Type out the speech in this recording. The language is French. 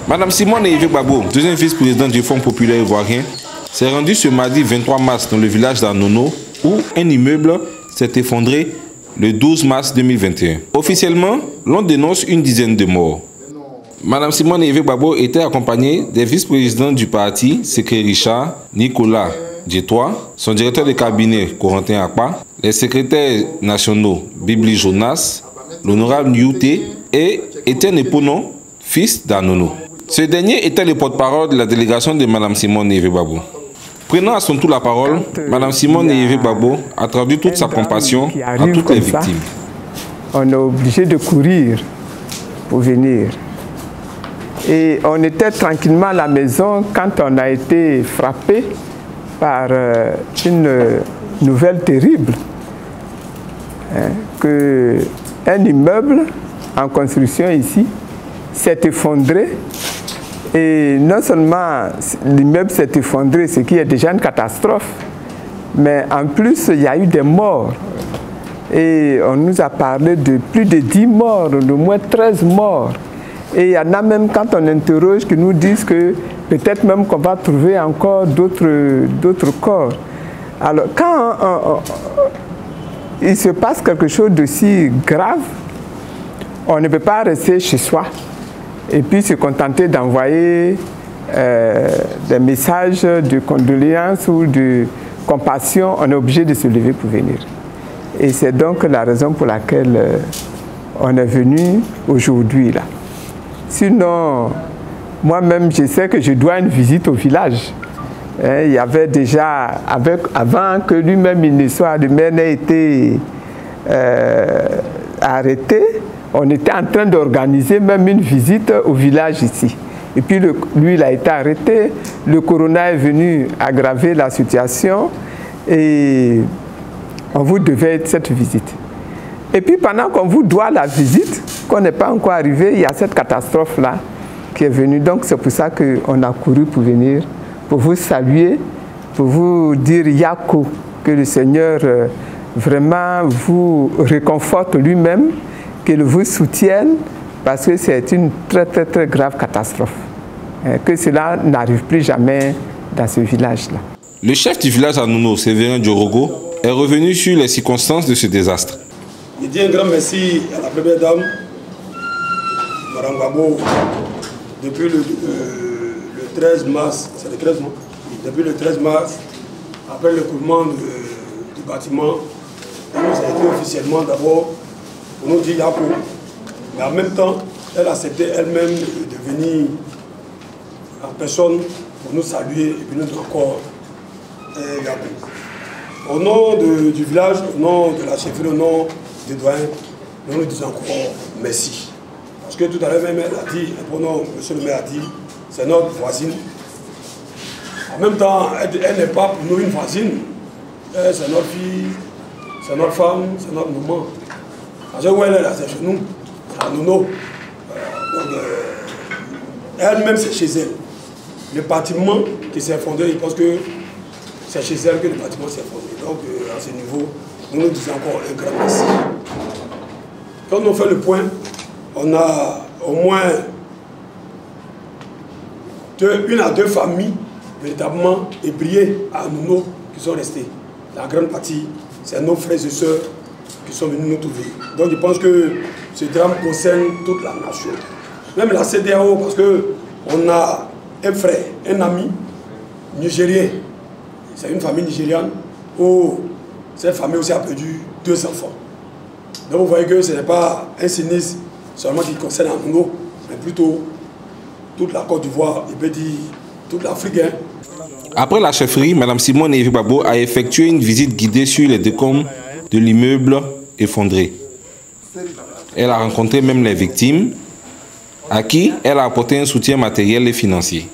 Madame Simone Yves Gbagbo, deuxième vice-présidente du Fonds populaire ivoirien, s'est rendue ce mardi 23 mars dans le village d'Anono où un immeuble s'est effondré le 12 mars 2021. Officiellement, l'on dénonce une dizaine de morts. Madame Simone Yves Gbagbo était accompagnée des vice-présidents du parti, Secret Richard, Nicolas Djetois, son directeur de cabinet, Corentin Akpa, les secrétaires nationaux, Bibli Jonas, l'honorable Nyouté et Étienne Eponon, fils d'Anono. Ce dernier était le porte-parole de la délégation de Madame Simone Yves Gbagbo. Prenant à son tour la parole, Madame Simone Yves Gbagbo a traduit toute sa compassion à toutes les victimes. On est obligé de courir pour venir. Et on était tranquillement à la maison quand on a été frappé par une nouvelle terrible, qu'un immeuble en construction ici s'est effondré. Et non seulement l'immeuble s'est effondré, ce qui est déjà une catastrophe, mais en plus il y a eu des morts. Et on nous a parlé de plus de 10 morts, de moins 13 morts. Et il y en a même, quand on interroge, qui nous disent que peut-être même qu'on va trouver encore d'autres corps. Alors quand il se passe quelque chose d'aussi grave, on ne peut pas rester chez soi et puis se contenter d'envoyer des messages de condoléances ou de compassion. On est obligé de se lever pour venir. Et c'est donc la raison pour laquelle on est venu aujourd'hui là. Sinon, moi-même, je sais que je dois une visite au village. Il y avait déjà, avant que lui-même, il ne soit, le maire n'ait été arrêté, on était en train d'organiser même une visite au village ici. Et puis lui, il a été arrêté, le corona est venu aggraver la situation et on vous devait cette visite. Et puis pendant qu'on vous doit la visite, qu'on n'est pas encore arrivé, il y a cette catastrophe-là qui est venue. Donc c'est pour ça qu'on a couru pour venir, pour vous saluer, pour vous dire Yako, que le Seigneur vraiment vous réconforte lui-même, qu'il vous soutienne, parce que c'est une très très très grave catastrophe. Que cela n'arrive plus jamais dans ce village-là. Le chef du village Anono, Séverin Diorogo, est revenu sur les circonstances de ce désastre. Je dis un grand merci à la première dame, Madame Gbagbo, depuis le 13 mars, c'est le 13 mars, depuis le 13 mars, après l'écoulement du bâtiment, elle nous a été officiellement d'abord pour nous dire Yako, mais en même temps, elle a accepté elle-même de venir en personne pour nous saluer et puis nous dire encore Yako. Au nom du village, au nom de la chefferie, au nom des doyens, nous disons encore merci. Parce que tout à l'heure même, elle a dit, monsieur le maire a dit, c'est notre voisine. En même temps, elle n'est pas pour nous une voisine. C'est notre fille, c'est notre femme, c'est notre maman. Parce que où elle est là, c'est chez nous, c'est à Nono. Elle-même, c'est chez elle. Le bâtiment qui s'est effondré, je pense que c'est chez elle que le bâtiment s'est effondré. Donc, à ce niveau, nous disons encore un grand merci. Quand on fait le point, on a au moins une à deux familles véritablement ébriées à Anono qui sont restées. La grande partie, c'est nos frères et sœurs qui sont venus nous trouver. Donc je pense que ce drame concerne toute la nation. Même la CEDEAO, parce qu'on a un frère, un ami nigérien. C'est une famille nigériane où cette famille aussi a perdu 2 enfants. Donc vous voyez que ce n'est pas un sinistre seulement qui concerne Anono, mais plutôt toute la Côte d'Ivoire, il peut dire toute l'Afrique. Après la chefferie, Mme Simone Yves Gbagbo a effectué une visite guidée sur les décombres de l'immeuble effondré. Elle a rencontré même les victimes, à qui elle a apporté un soutien matériel et financier.